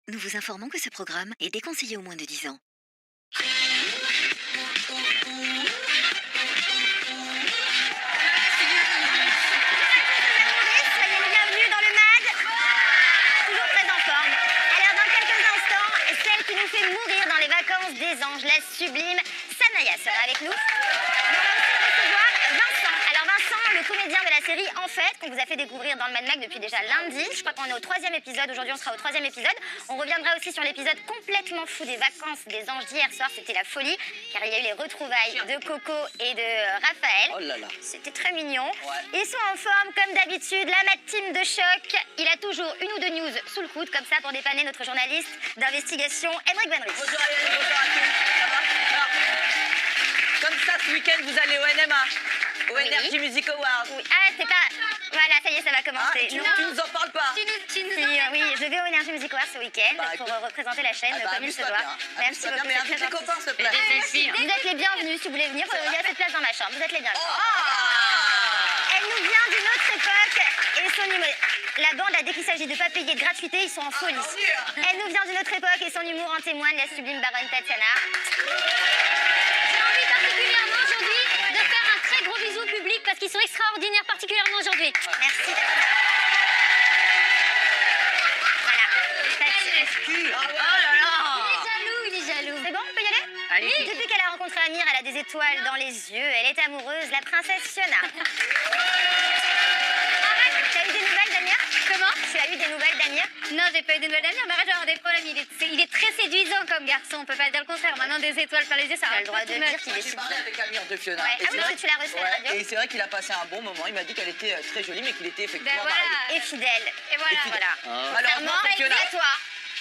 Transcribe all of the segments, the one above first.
Nous vous informons que ce programme est déconseillé aux moins de 10 ans. Mourir dans les vacances des anges, la sublime Sanaya sera avec nous. On va aussi recevoir Vincent. Alors Vincent, le comédien de la série En Fait, qu'on vous a fait découvrir dans le Mad Mag depuis déjà lundi. Je crois qu'on est au 3e épisode, aujourd'hui on sera au 3e épisode. On reviendra aussi sur l'épisode complètement fou des vacances des anges d'hier soir, c'était la folie, car il y a eu les retrouvailles de Coco et de Raphaël. Oh là là. C'était très mignon. Ouais. Ils sont en forme comme d'habitude, la Mad Team de choc. Il a toujours une ou deux news sous le coude, comme ça pour dépanner notre journaliste d'investigation, Emmerich Benrich. Bonjour Ariel, bonjour à tous. Ça va? Alors, comme ça, ce week-end, vous allez au NMA, au Oui. Energy Music Awards. Oui. Ah, c'est pas... Voilà, ça y est, ça va Ah, commencer. tu Non. nous en parles pas. Si, oui, je vais au Energy Music Awards ce week-end Bah, pour écoute. représenter la chaîne comme il se amuse-toi doit. bien. Merci Amuse-toi bien, beaucoup. mais c'est invite très tes gentil. copains, s'il te plaît. Vous êtes les bienvenus si vous voulez venir. Il y a assez de place dans ma chambre. Vous êtes les bienvenus. Ah. Elle nous vient d'une autre époque et son humour. La bande, là, dès qu'il s'agit de pas payer de gratuité, ils sont en folie. Elle nous vient d'une autre époque et son humour en témoigne, la sublime baronne Tatiana. J'ai envie particulièrement aujourd'hui de faire un très gros bisou au public parce qu'ils sont extraordinaires particulièrement aujourd'hui. Merci. Voilà. Ah ouais. Il est jaloux. C'est bon, on peut y aller? Allez. Depuis qu'elle a rencontré Amir, elle a des étoiles dans les yeux. Elle est amoureuse, la princesse Fiona. T'as eu des nouvelles d'Amir? Comment? Tu as eu des nouvelles d'Amir? Non, j'ai pas eu de nouvelles d'Amir, mais arrête d'avoir des problèmes. Il est très séduisant comme garçon, on peut pas dire le contraire. Maintenant, des étoiles plein les yeux, ça Tu as va le droit de dire qu'il est J'ai super. parlé avec Amir de Fiona. Ouais. Et Ah c'est oui, vrai parce que tu l'as reçu à la radio. Et c'est vrai qu'il a passé un bon moment. Il m'a dit qu'elle était très jolie, mais qu'il était effectivement Ben voilà. marié. Et fidèle. Et voilà. Et fidèle. Voilà. Malheureusement, Sincèrement, pour Fiona. et toi?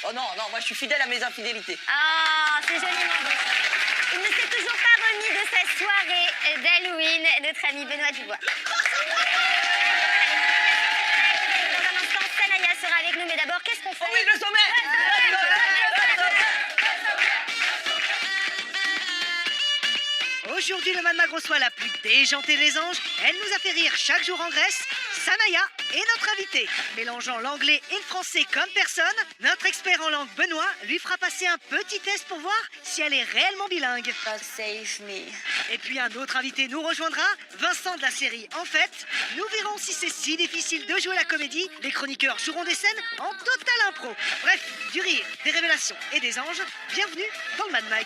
Oh non, non, moi je suis fidèle à mes infidélités. Ah, c'est joliment dit. Il ne s'est toujours pas remis de sa soirée d'Halloween, notre ami Benoît Dubois. Dans un instant, Sanaya sera avec nous, mais d'abord, qu'est-ce qu'on fait? Oh oui, le sommet. Aujourd'hui, le Mad Mag reçoit la plus déjantée des anges. Elle nous a fait rire chaque jour en Grèce. Sanaya est notre invitée. Mélangeant l'anglais et le français comme personne, notre expert en langue Benoît lui fera passer un petit test pour voir si elle est réellement bilingue. Save me. Et puis un autre invité nous rejoindra, Vincent de la série En Fait. Nous verrons si c'est si difficile de jouer la comédie. Les chroniqueurs joueront des scènes en total impro. Bref, du rire, des révélations et des anges. Bienvenue dans le Mad Mag.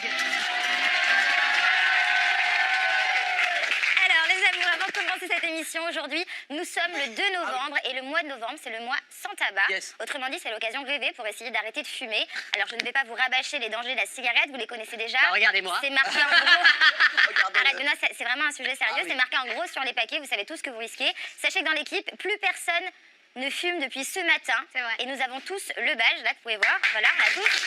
Alors, les amours, avant de commencer cette émission, aujourd'hui, nous sommes le 2 novembre et le mois de novembre, c'est le mois sans tabac. Yes. Autrement dit, c'est l'occasion rêvée pour essayer d'arrêter de fumer. Alors, je ne vais pas vous rabâcher les dangers de la cigarette, vous les connaissez déjà. Bah, regardez-moi. C'est marqué en gros. Regardez-le. Arrête, Benoît, c'est vraiment un sujet sérieux. Ah oui. C'est marqué en gros sur les paquets, vous savez tout ce que vous risquez. Sachez que dans l'équipe, plus personne ne fume depuis ce matin. C'est vrai. Et nous avons tous le badge, là, que vous pouvez voir. Voilà, on a tous.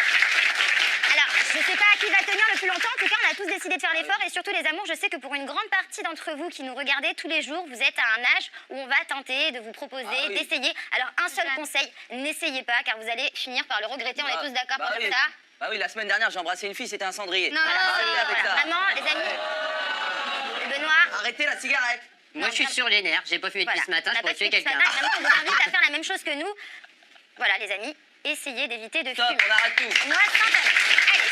Alors, je ne sais pas qui va tenir le plus longtemps. En tout cas, on a tous décidé de faire l'effort. Et surtout, les amours, je sais que pour une grande partie d'entre vous qui nous regardez tous les jours, vous êtes à un âge où on va tenter de vous proposer, Ah oui. d'essayer. Alors, un seul Exact. conseil, n'essayez pas, car vous allez finir par le regretter. On est tous d'accord pour oui. dire ça. Bah oui, la semaine dernière, j'ai embrassé une fille, c'était un cendrier. Non, Arrêtez avec Voilà, ça. vraiment, les amis. Benoît. Arrêtez la cigarette. Moi, je suis sur les nerfs. J'ai pas fumé depuis ce matin, On je n'a pas pourrais tuer fumé ce quelqu'un. matin. Vraiment, on vous invite à faire la même chose que nous. Voilà, les amis, essayez d'éviter de Stop, fumer. on arrête tout. Moi, sans tabac. Allez.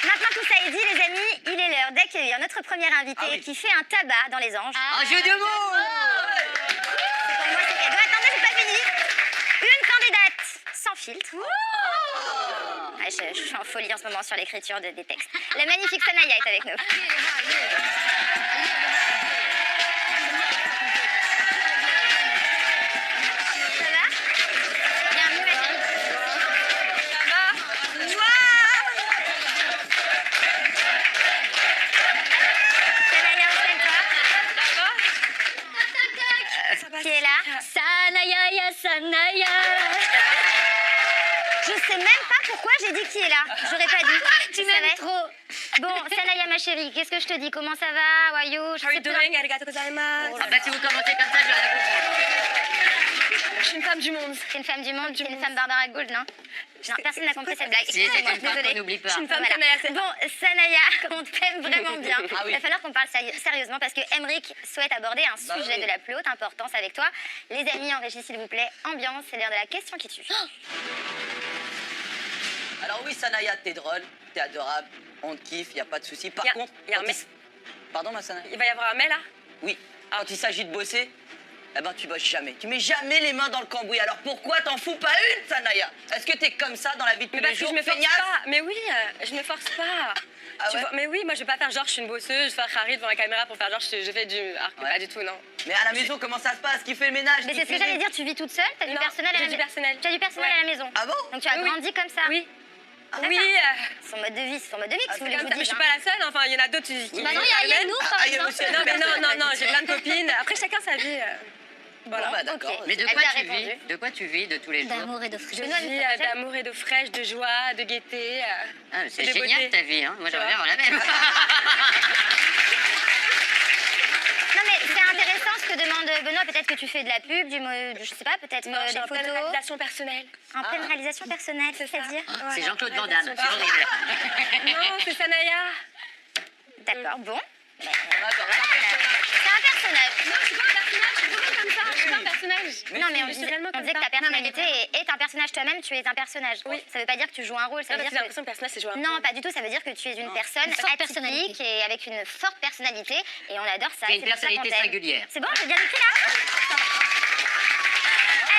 Maintenant tout ça est dit, les amis, il est l'heure d'accueillir notre première invitée Ah oui. qui fait un tabac dans les anges. Un jeu de mots. C'est pour moi, c'est cadeau. Attendez, c'est pas fini. Une candidate sans filtre. Ouais, je suis en folie en ce moment sur l'écriture des textes. La magnifique Sanaya est avec nous. Ça va? Bienvenue, ma chérie. Ça va? Sanaya, installe-toi. Qui est là? Sanaya, ya Sanaya. Je sais même pas pourquoi j'ai dit qui est là. J'aurais pas dit. Tu savais? m'aimes trop. Bon, Sanaya, ma chérie, qu'est-ce que je te dis? Comment ça va? Wayo, je sais pas. Ah bah, si vous commentez comme ça, je vais rien comprendre. Je suis une femme du monde. C'est une femme du monde, c'est une femme Barbara Gould, non? Non, personne n'a compris cette blague. Si c'était Excusez-moi, une femme, désolée. on n'oublie pas. Je suis une femme Voilà. Sanaya, c'est- Bon, Sanaya, on t'aime vraiment bien. Ah oui. Il va falloir qu'on parle sérieusement parce que Emmerich souhaite aborder un Bah sujet oui. de la plus haute importance avec toi. Les amis, en régie, s'il vous plaît, ambiance, c'est l'heure de la question qui tue. Alors oui, Sanaya, t'es drôle, t'es adorable, on te kiffe, y a pas de souci. Par contre, y a un quand mais. Pardon, ma Sanaya? Il va y avoir un mais là? Oui. Quand il s'agit de bosser, eh ben tu bosses jamais. Tu mets jamais les mains dans le cambouis. Alors pourquoi t'en fous pas une, Sanaya? Est-ce que t'es comme ça dans la vie de tous Mais les parce que jours? je me force feignasse? pas. Mais oui, je me force pas. Ah Tu ouais? vois, mais oui, moi je vais pas faire genre je suis une bosseuse, faire Harry devant la caméra pour faire genre je fais du. Alors que Ouais. pas du tout, non. Mais à la maison, comment ça se passe? Qui fait le ménage? Mais Qui c'est ce que cuisine? j'allais dire, tu vis toute seule, t'as du Non, personnel à j'ai la du maison. personnel. Tu as du personnel Ouais. à la maison. Ah bon? Donc tu as Oui. grandi comme ça. Oui. C'est Oui. ça. Son mode de vie, c'est son mode de vie, Ah, que vous c'est voulez que Comme je ça, vous mais je dise. suis pas la seule, enfin il y en a d'autres. Bah non, il y a nous, par Ah, il y a exemple. monsieur Non, mais non, personnel. non, j'ai plein de copines. Après, chacun sa vie. Voilà. Bon, bah, d'accord. Mais de Elle quoi t'a tu vis? répondu. De quoi tu vis de tous les jours? D'amour et de Je fraîcheur. vis d'amour et d'eau fraîche, de joie, de gaieté. Ah, c'est de génial beauté. ta vie, hein. Moi, j'aimerais Tu bien avoir la même. Non mais c'est intéressant ce que demande Benoît, peut-être que tu fais de la pub, je sais pas, peut-être Non, je suis des en pleine photos. réalisation personnelle. En pleine réalisation personnelle, c'est-à-dire C'est Jean-Claude Van Damme, c'est horrible. Non, c'est Sanaya. D'accord, bon. D'accord. C'est un personnage. Non, je suis pas un personnage, je suis vraiment comme ça. Je suis pas un personnage. Non mais on je suis disait, réellement on comme disait que ça. ta personnalité est un personnage toi-même, tu es un personnage. Oui. Ça veut pas dire que tu joues un rôle, ça Non, veut parce dire que j'ai que... l'impression que le personnage, c'est jouer un Non, rôle. pas du tout, ça veut dire que tu es une personne Une forte atypique personnalité. et avec une forte personnalité et on adore ça. C'est une pour ça qu'on personnalité t'aime. singulière. C'est bon, j'ai bien écrit là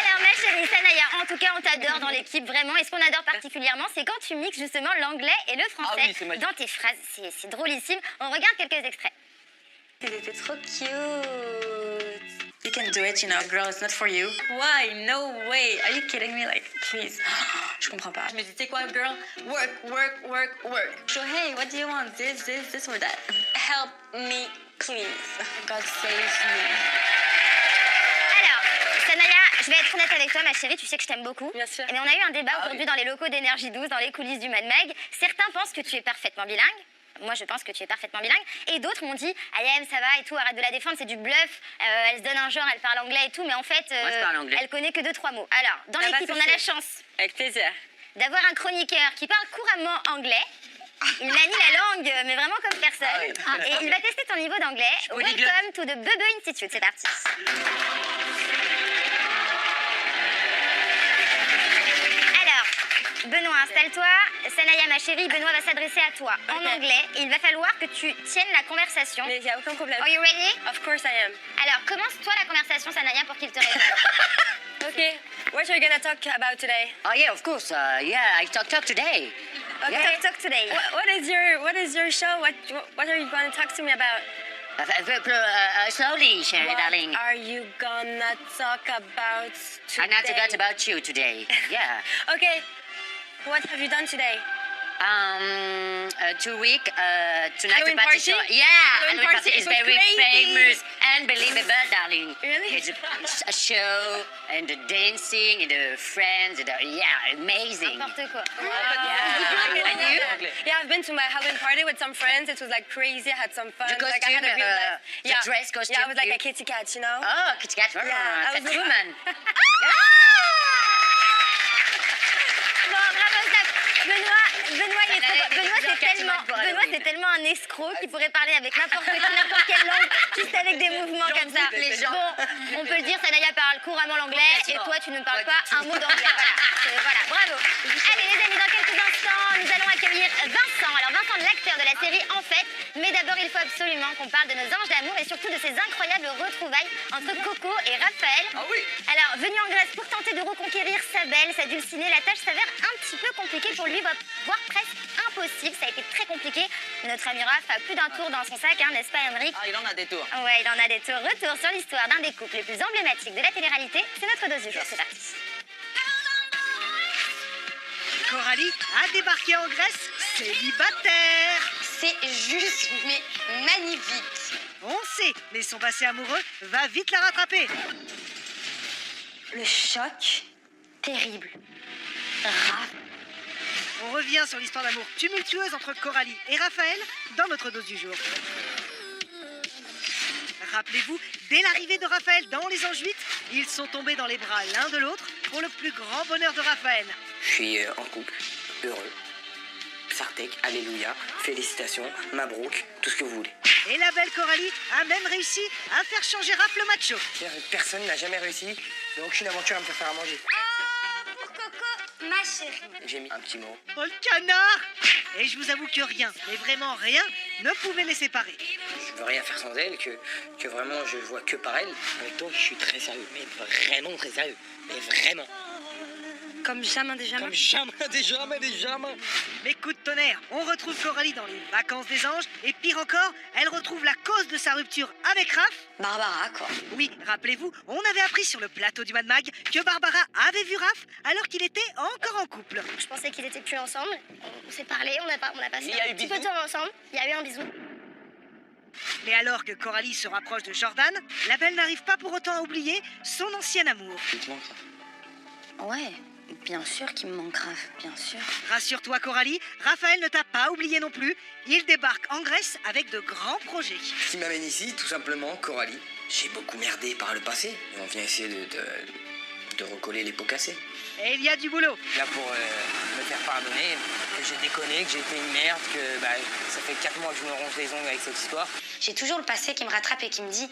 Alors ma chérie Sanaya, en tout cas on t'adore dans l'équipe vraiment et ce qu'on adore particulièrement c'est quand tu mixes justement l'anglais et le français Ah oui, c'est magique. dans tes phrases, c'est drôlissime. On regarde quelques extraits. Il était trop cute. You can do it, you know, girl, it's not for you. Why? No way. Are you kidding me? Like, please. Je comprends pas. Je me dis, tu sais quoi, girl? Work, work, work, work. So, hey, what do you want? This or that? Help me, please. God save me. Alors Sanaya, je vais être honnête avec toi ma chérie, tu sais que je t'aime beaucoup. Bien sûr. Eh bien, on a eu un débat Ah aujourd'hui oui. dans les locaux d'Énergie 12, dans les coulisses du Mad Mag. Certains pensent que tu es parfaitement bilingue. Moi, je pense que tu es parfaitement bilingue. Et d'autres m'ont dit, Ayem, ça va et tout, arrête de la défendre, c'est du bluff. Elle se donne un genre, elle parle anglais et tout. Mais en fait, Moi, je parle anglais. elle connaît que 2-3 mots. Alors, dans Ah bah, l'équipe, c'est on a la sûr. chance Avec plaisir. d'avoir un chroniqueur qui parle couramment anglais. Il manie la langue, mais vraiment comme personne. Ah oui. Et il va tester ton niveau d'anglais. polyglotte. Welcome to the Bebe Institute. C'est parti. Alors, Benoît, installe-toi. Sanaya, ma chérie, Benoît va s'adresser à toi en Ok. anglais. Il va falloir que tu tiennes la conversation. Mais il n'y a aucun problème. Are you ready? Of course I am. Alors, commence-toi la conversation, Sanaya, pour qu'il te réponde. Okay, what are you gonna talk about today? Oh yeah, of course. Yeah, I talk today. Okay. Talk today. What is your show? What are you gonna talk to me about? Slowly, Sherry, What darling. are you gonna talk about today? I not forgot about you today. Yeah. Okay, what have you done today? 2 weeks tonight. Halloween the party party? show. Yeah, Halloween party, is it was very crazy. famous, unbelievable, darling. Really? It's a show and the dancing and the friends. And yeah, amazing. N'importe quoi. And you? Yeah, I've been to my Halloween party with some friends. It was like crazy. I had some fun. The Like, I had a costume, real life. the dress costume, Yeah, I was like you- a kitty cat, you know? Oh, Kitty Kat, Yeah, I was- Catwoman. Bon, bravo, stop. Benoît, il est trop fort. Benoît, c'est Cathy tellement, Mike pour Benoît, Halloween. c'est tellement un escroc qui pourrait parler avec n'importe quelle langue, juste avec des mouvements comme ça. les gens. Bon, on peut le dire, Sanaya parle couramment l'anglais et Complètement. toi, tu ne parles Pas pas du tout. un mot d'anglais. Voilà, bravo. Allez, les amis, dans quelques instants, nous allons accueillir Vincent. Alors, Vincent, l'acteur de la série En Fait. Mais d'abord, il faut absolument qu'on parle de nos anges d'amour et surtout de ces incroyables retrouvailles entre Coco et Raphaël. Ah oui. Alors, venu en Grèce pour tenter de reconquérir sa belle, sa dulcinée, la tâche s'avère un petit peu compliquée pour lui, voire presque impossible. Ça a été très compliqué. Notre ami Raph a plus d'un tour dans son sac, hein, n'est-ce pas, Emmerich? Ah, il en a des tours. Ouais, il en a des tours. Retour sur l'histoire d'un des couples les plus emblématiques de la télé-réalité. C'est notre dose du jour. C'est parti. Coralie a débarqué en Grèce célibataire. C'est juste, mais magnifique. On sait, mais son passé amoureux va vite la rattraper. Le choc, terrible. On revient sur l'histoire d'amour tumultueuse entre Coralie et Raphaël dans notre dose du jour. Rappelez-vous, dès l'arrivée de Raphaël dans Les Anges 8, ils sont tombés dans les bras l'un de l'autre pour le plus grand bonheur de Raphaël. Je suis en couple, heureux. Sartek, alléluia, félicitations, Mabrouk, tout ce que vous voulez. Et la belle Coralie a même réussi à faire changer Raph le macho. Personne n'a jamais réussi, mais aucune aventure à me faire à manger. Pour Coco, Ma chérie. J'ai mis un petit mot. Oh le canard! Et je vous avoue que rien, mais vraiment rien, ne pouvait les séparer. Je veux rien faire sans elle, que vraiment je vois que par elle. Avec toi, je suis très sérieux, mais vraiment très sérieux. Mais vraiment. Comme jamais des jamais. Comme jamais, des jamais. Mais coup de tonnerre, on retrouve Coralie dans les vacances des anges, et pire encore, elle retrouve la cause de sa rupture avec Raph. Barbara, quoi. Oui, rappelez-vous, on avait appris sur le plateau du Mad Mag que Barbara avait vu Raph alors qu'il était encore en couple. Je pensais qu'ils étaient plus ensemble. On s'est parlé, on a passé Il y a eu un petit bisous. peu de temps ensemble. Il y a eu un bisou. Mais alors que Coralie se rapproche de Jordan, la belle n'arrive pas pour autant à oublier son ancien amour. Il te manque, ça. Ouais, bien sûr qu'il me manque grave, bien sûr. Rassure-toi Coralie, Raphaël ne t'a pas oublié non plus. Il débarque en Grèce avec de grands projets. Ce qui m'amène ici, tout simplement, Coralie. J'ai beaucoup merdé par le passé. Et on vient essayer de recoller les pots cassés. Et il y a du boulot. Là, pour me faire pardonner, que j'ai déconné, que j'ai été une merde, que ça fait 4 mois que je me ronge les ongles avec cette histoire. J'ai toujours le passé qui me rattrape et qui me dit,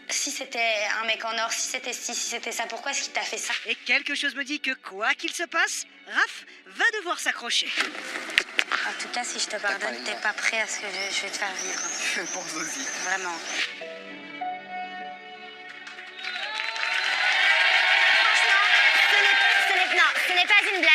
si c'était un mec en or, si c'était ci, si c'était ça, pourquoi est-ce qu'il t'a fait ça? Et quelque chose me dit que quoi qu'il se passe, Raph va devoir s'accrocher. En tout cas, si je te pardonne, t'es pas prêt à ce que je vais te faire vivre. Je pense aussi. Vraiment. Ce n'est pas une blague.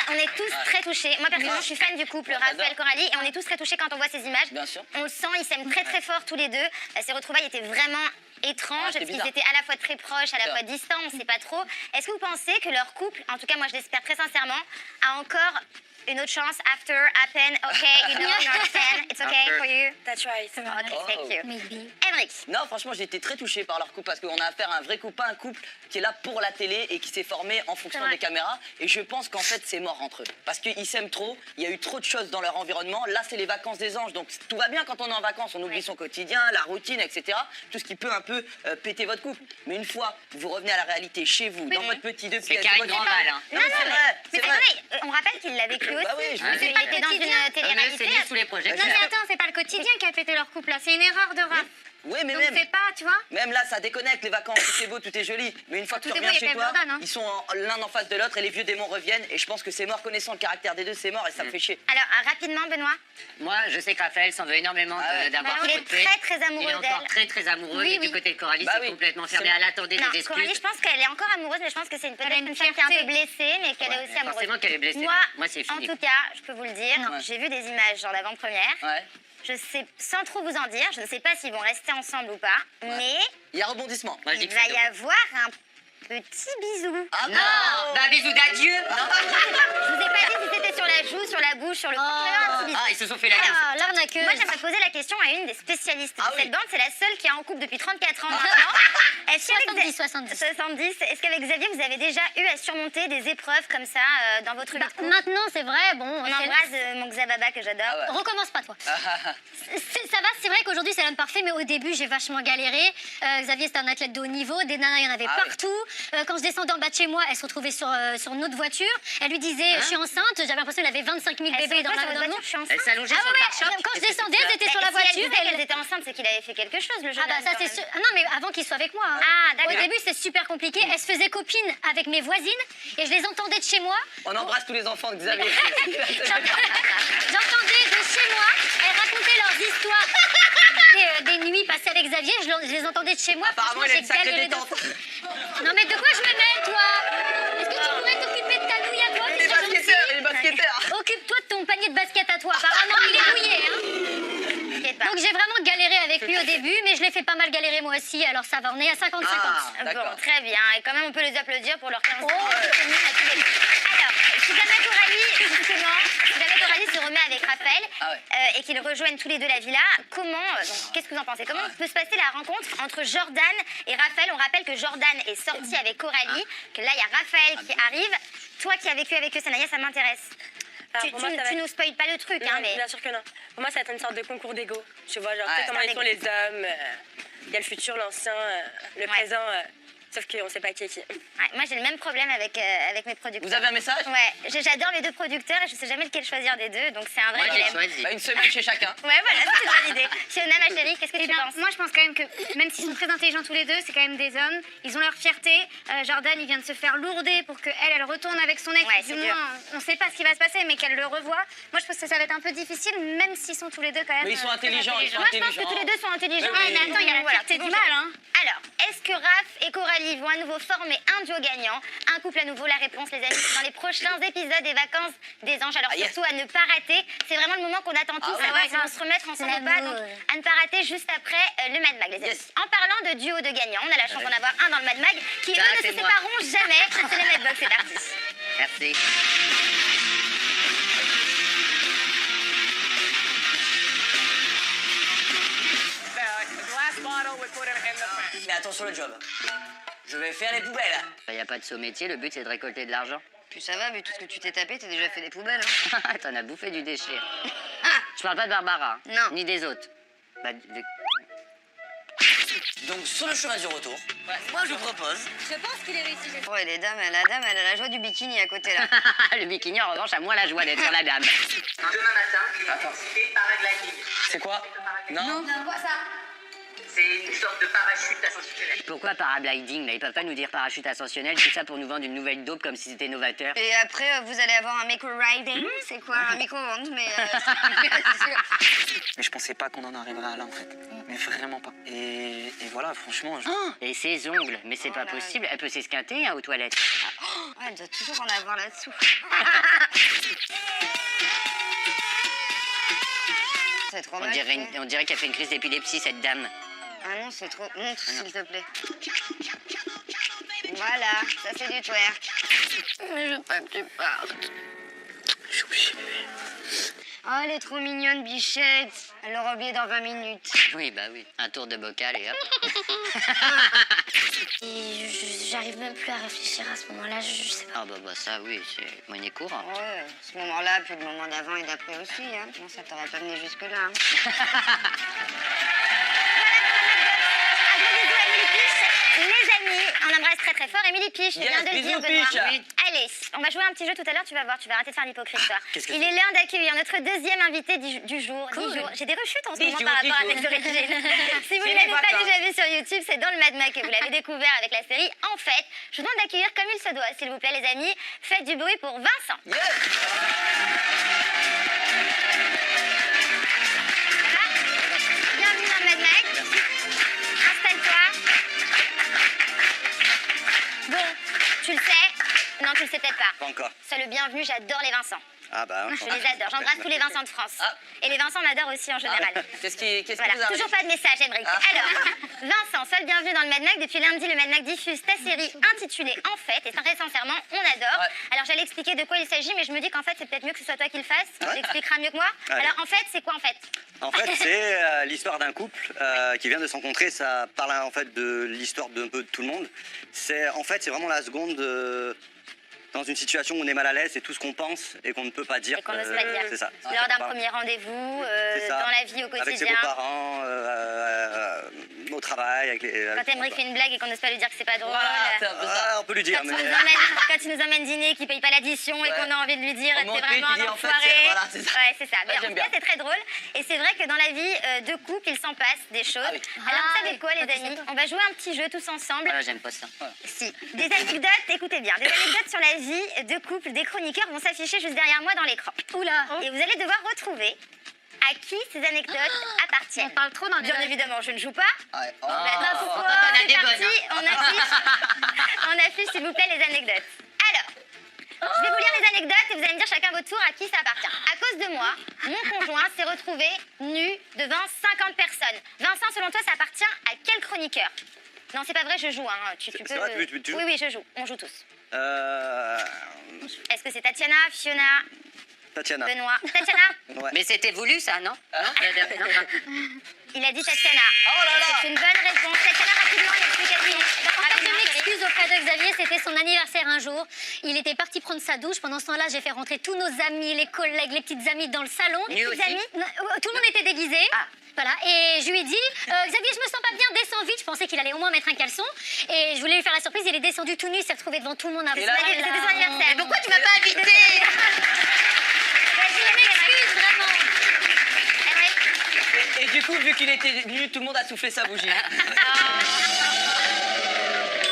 On est tous très touchés. Moi, personnellement, je suis fan du couple Raphaël-Coralie et on est tous très touchés quand on voit ces images. Bien sûr. On le sent, ils s'aiment très très fort tous les deux. Ces retrouvailles étaient vraiment étranges c'était parce qu'ils bizarre. étaient à la fois très proches, à la fois distants, on ne sait pas trop. Est-ce que vous pensez que leur couple, en tout cas moi je l'espère très sincèrement, a encore une autre chance after, happen, okay, you know, you understand, it's okay for you? That's right. Okay, thank you. Maybe. Emric. Non, franchement, j'ai été très touché par leur couple parce qu'on a affaire à un vrai couple, pas un couple qui est là pour la télé et qui s'est formé en fonction des caméras. Et je pense qu'en fait, c'est mort entre eux. Parce qu'ils s'aiment trop, il y a eu trop de choses dans leur environnement. Là, c'est les vacances des anges, donc tout va bien quand on est en vacances. On oublie son quotidien, la routine, etc. Tout ce qui peut un peu péter votre couple. Mais une fois que vous revenez à la réalité, chez vous, dans votre petit deux pièces... C'est Karine Grandval, hein. Non, mais c'est vrai, Mais c'est vrai. attendez, on rappelle qu'il l'a vécu aussi. Bah oui, je Il sais. était dans une C'est télé-réalité. lié sous les projets. Non, mais attends, c'est pas le quotidien qui a pété leur couple là, c'est une erreur de Raph. Oui, mais Donc même... fais pas, tu vois. Même là, ça déconnecte les vacances, tout est beau, tout est joli. Mais une fois que Tout tu est beau, reviens il y a chez quand même toi, Jordan, hein. ils sont l'un en face de l'autre et les vieux démons reviennent. Et je pense que c'est mort, connaissant le caractère des deux, c'est mort et ça me fait chier. Alors, rapidement, Benoît. Moi, je sais que Raphaël s'en veut énormément d'avoir Il est écouté. très très Il est amoureux encore d'elle. très amoureux. Oui, et oui. du côté de Coralie, Bah c'est oui. complètement fermé. C'est- Elle attendait Non, des Coralie, je excuses. pense qu'elle est encore amoureuse, mais je pense que c'est une Elle a une femme qui est un peu fierté. blessée, mais qu'elle est aussi amoureuse. Forcément qu'elle est blessée. Moi, c'est en fini. tout cas, je peux vous le dire, Ouais. j'ai vu des images en avant-première. Ouais. Je sais, sans trop vous en dire, je ne sais pas s'ils vont rester ensemble ou pas, mais Il y a rebondissement. Moi, je dis il que va c'est y avoir un petit bisou. Ah Non, bah bisous d'adieu. Je vous ai pas dit si c'était sur la joue, sur la bouche, sur le cou. Un petit bisou. Ah, ils se sont fait la gueule. Ah, l'arnaqueuse. Moi, j'aimerais poser la question à une des spécialistes de Ah oui. cette bande. C'est la seule qui est en couple depuis 34 ans maintenant. Est-ce qu'avec 70. 70. Est-ce qu'avec Xavier, vous avez déjà eu à surmonter des épreuves comme ça dans votre vie de couple? Maintenant, c'est vrai, bon. On c'est- embrasse mon Xababa que j'adore. Ah ouais. Recommence pas, toi. Ça va, c'est vrai qu'aujourd'hui, c'est l'homme parfait, mais au début, j'ai vachement galéré. Xavier, c'était un athlète de haut niveau. Des nanas, il y en avait Ah oui. partout. Quand je descendais en bas de chez moi, elle se retrouvait sur notre voiture. Elle lui disait, je suis enceinte. J'avais l'impression qu'elle avait 25 000 Elles bébés sont dans quoi la sur votre dans le voiture? Je suis monde. enceinte. Elle s'allongeait Ah sur le ouais, pare-choc. quand je Est-ce que descendais, c'est elles étaient sur la Si elle voiture. disait qu'elles étaient enceintes, c'est qu'il avait fait quelque chose, le jeune Ah bah homme, ça quand c'est même. sûr. Ah non mais avant qu'il soit avec moi. hein. Ah, d'accord. Au début c'était super compliqué. Elle se faisait copine avec mes voisines et je les entendais de chez moi. On embrasse tous les enfants de Xavier. J'entendais de chez moi. Elles racontaient leurs histoires des nuits passées avec Xavier. Je les entendais de chez moi. Apparemment, Franchement, il a une j'ai sacrée galéré de détente. fou. Non mais de quoi je me mêle toi? Est-ce que tu pourrais t'occuper de ta nouille à toi? Il est basketteur, il est basketteur. Occupe-toi de ton panier de basket à toi. Apparemment il est mouillé. Hein. T'inquiète pas. Donc j'ai vraiment galéré avec lui au début, mais je l'ai fait pas mal galérer moi aussi. Alors ça va, on est à 50-50. Ah, d'accord. Bon, très bien. Et quand même, on peut les applaudir pour leur 15 Oh, Alors, si jamais Coralie, justement, si jamais Coralie se remet avec Raphaël Ah ouais. et qu'ils rejoignent tous les deux la villa, comment, donc, qu'est-ce que vous en pensez? Comment peut se passer la rencontre entre Jordan et Raphaël? On rappelle que Jordan est sorti avec Coralie, que là, il y a Raphaël qui arrive. Toi qui as vécu avec eux, Sanaya, ça m'intéresse. Alors, Tu pour moi, ça va nous spoiles pas le truc, Non, hein, mais... bien sûr que non. Pour moi, ça va être une sorte de concours d'ego. Tu vois, genre, Ouais. tu sais comment C'est ils un sont les hommes. Il y a le futur, l'ancien, le Ouais. présent. sauf qu'on sait pas qui est qui. Ouais, moi, j'ai le même problème avec mes producteurs. Vous avez un message? Ouais, j'adore mes deux producteurs et je sais jamais lequel choisir des deux, donc c'est un vrai Moi, j'ai dilemme. choisi. Bah, une semaine chez chacun. Ouais, voilà, c'est une bonne idée. Fiona, ma chérie, qu'est-ce que tu penses? Moi, je pense quand même que même s'ils sont très intelligents tous les deux, c'est quand même des hommes. Ils ont leur fierté. Jordan, il vient de se faire lourder pour qu'elle, elle retourne avec son ex. Ouais, Du c'est moins, dur. on sait pas ce qui va se passer, mais qu'elle le revoie. Moi, je pense que ça va être un peu difficile, même s'ils sont tous les deux quand même. Mais ils sont très intelligents, ils sont Moi, je pense que intelligents. tous les deux sont intelligents. Oui, oui. Mais attends, il y a la Voilà, fierté c'est du bon, mal, hein. Alors, est-ce que Raph et Coralie vont à nouveau former un duo gagnant? Un couple à nouveau? La réponse, les amis, c'est dans les prochains épisodes des Vacances des Anges. Alors, Ah, yes. surtout à ne pas rater. C'est vraiment le moment qu'on attend tous, Ah, savoir ouais. s'ils vont se remettre ensemble ou pas. Donc, à ne pas rater juste après le Mad Mag, les amis. Yes. En parlant de duo de gagnants, on a la chance d'en avoir un dans le Mad Mag qui, Ça, eux, ne c'est se moi. sépareront jamais. C'est les Mad Bugs, c'est parti. Merci. Mais attention le job. Je vais faire les poubelles. Il n'y a pas de saut métier, le but c'est de récolter de l'argent. Puis ça va, vu tout ce que tu t'es tapé, t'as déjà fait des poubelles. Hein. T'en as bouffé du déchet. Je parle pas de Barbara. Non. Ni des autres. Bah, Donc sur le chemin du retour, moi je vous propose. Oh, et la dame, elle a la joie du bikini à côté là. le bikini, en revanche, a moins la joie d'être sur la dame. Demain matin, il va participer paragliding. C'est quoi? Non. C'est une sorte de parachute ascensionnel. Pourquoi paragliding là? Ils peuvent pas nous dire parachute ascensionnel, tout ça pour nous vendre une nouvelle dope comme si c'était novateur. Et après, vous allez avoir un micro-riding. C'est quoi? Un micro-ondes, mais... Mais je pensais pas qu'on en arriverait à là en fait. Mais vraiment pas. Et voilà, franchement. Et ses ongles, mais c'est pas là. possible. Elle peut s'esquinter hein, aux toilettes. Oh, elle doit toujours en avoir là-dessous. C'est trop mal fait. On dirait qu'elle fait une crise d'épilepsie, cette dame. Ah non, c'est trop... Montre, s'il te plaît. Voilà, ça c'est du twerk. Mais je veux pas que tu partes. Je suis obligé. Oh, elle est trop mignonne, Bichette. Elle l'aura oublié dans 20 minutes. Oui, bah oui. Un tour de bocal et hop. J'arrive même plus à réfléchir à ce moment-là, je sais pas. Ah bah ça oui, c'est monnaie courante. Ouais, ce moment-là, puis le moment d'avant et d'après aussi. Hein. Non, ça t'aurait pas mené jusque-là. Hein. Un gros bisou à Émilie Piche. Les amis, on embrasse très très fort Émilie Piche, je Yes, viens de le bisous, dire, Benoît. Piche. Oui. Allez, on va jouer un petit jeu tout à l'heure, tu vas voir, tu vas arrêter de faire l'hypocrite, toi. Qu'est-ce que Il c'est est l'heure d'accueillir notre deuxième invité du jour. J'ai des rechutes en ce moment par rapport à Sex Origin. Si vous ne C'est l'avez les pas vacances. déjà vu sur YouTube, c'est dans le Mad Mag que vous l'avez découvert avec la série En fait. Je vous demande d'accueillir comme il se doit, s'il vous plaît les amis. Faites du bruit pour Vincent. Yes. Bienvenue dans le Mad Mag. Installe-toi. Bon, tu le sais? Non, tu le sais peut-être pas. Pas encore. Sois le bienvenu, j'adore les Vincent. Ah bah. Je les adore. J'embrasse tous les Vincent de France. Ah. Et les Vincent m'adorent aussi en général. Qu'est-ce qui Voilà, vous arrive? toujours pas de message, Emmerich. Ah. Alors, Vincent, sois le bienvenu dans le Mad Mag. Depuis lundi, le Mad Mag diffuse ta série intitulée En fait. Et très sincèrement, on adore. Ouais. Alors, j'allais expliquer de quoi il s'agit, mais je me dis qu'en fait, c'est peut-être mieux que ce soit toi qui le fasses. Ouais. Tu expliqueras mieux que moi. Allez. Alors, en fait, c'est quoi en fait? En fait, c'est l'histoire d'un couple qui vient de se rencontrer. Ça parle en fait de l'histoire d'un peu de tout le monde. C'est vraiment la seconde dans une situation où on est mal à l'aise, c'est tout ce qu'on pense et qu'on ne peut pas dire. Et qu'on n'ose pas dire. C'est ça. Lors d'un premier rendez-vous, C'est ça. dans la vie au Avec ses quotidien. beaux-parents, au travail. Avec les, Quand Emmerich fait une blague et qu'on n'ose pas lui dire que c'est pas drôle. Voilà, c'est un peu ça. Ah, on peut lui dire, Quand mais. il nous emmène dîner, qu'il paye pas l'addition et Ouais. qu'on a envie de lui dire On t'es monte vraiment vite, il un dit, en fait, enfoiré. voilà, c'est ça. Ouais, c'est ça. Mais Ouais, en j'aime tout cas, bien. c'est très drôle. Et c'est vrai que dans la vie de couple, il s'en passe des choses. Ah oui. Alors, vous savez quoi, les amis? On va jouer un petit jeu tous ensemble. Ah, j'aime pas ça. Si. Des anecdotes, écoutez bien, des anecdotes sur la vie de couple, des chroniqueurs vont s'afficher juste derrière moi dans l'écran. Oula. Et vous allez devoir retrouver à qui ces anecdotes appartiennent. On parle trop dans les Bien blagues. évidemment, je ne joue pas. Ouais. Oh. Pourquoi? T'en as C'est des parti, bonnes, on affiche s'il vous plaît les anecdotes. Alors, je vais vous lire les anecdotes et vous allez me dire chacun votre tour à qui ça appartient. À cause de moi, mon conjoint s'est retrouvé nu devant 50 personnes. Vincent, selon toi, ça appartient à quel chroniqueur? Non, c'est pas vrai, je joue. Hein. Tu C'est peux... vrai, tu joues Oui, je joue. On joue tous. Euh, Est-ce que c'est Tatiana, Fiona? Tatiana. Benoît. Tatiana. Ouais. Mais c'était voulu, ça, non? Il a dit Tatiana. Oh là là. C'est une bonne réponse. Tatiana, rapidement, l'explication. En fait, je m'excuse auprès de Xavier, c'était son anniversaire un jour. Il était parti prendre sa douche. Pendant ce temps-là, j'ai fait rentrer tous nos amis, les collègues, les petites amies dans le salon. Lui aussi. Tout le monde était déguisé. Ah. Voilà, et je lui ai dit, Xavier, je me sens pas bien, descends vite. Je pensais qu'il allait au moins mettre un caleçon. Et je voulais lui faire la surprise, il est descendu tout nu, il s'est retrouvé devant tout le monde. Et là, C'était son anniversaire. Mais pourquoi tu m'as pas invité? Je m'excuse, vraiment. Et du coup, vu qu'il était nu, tout le monde a soufflé sa bougie.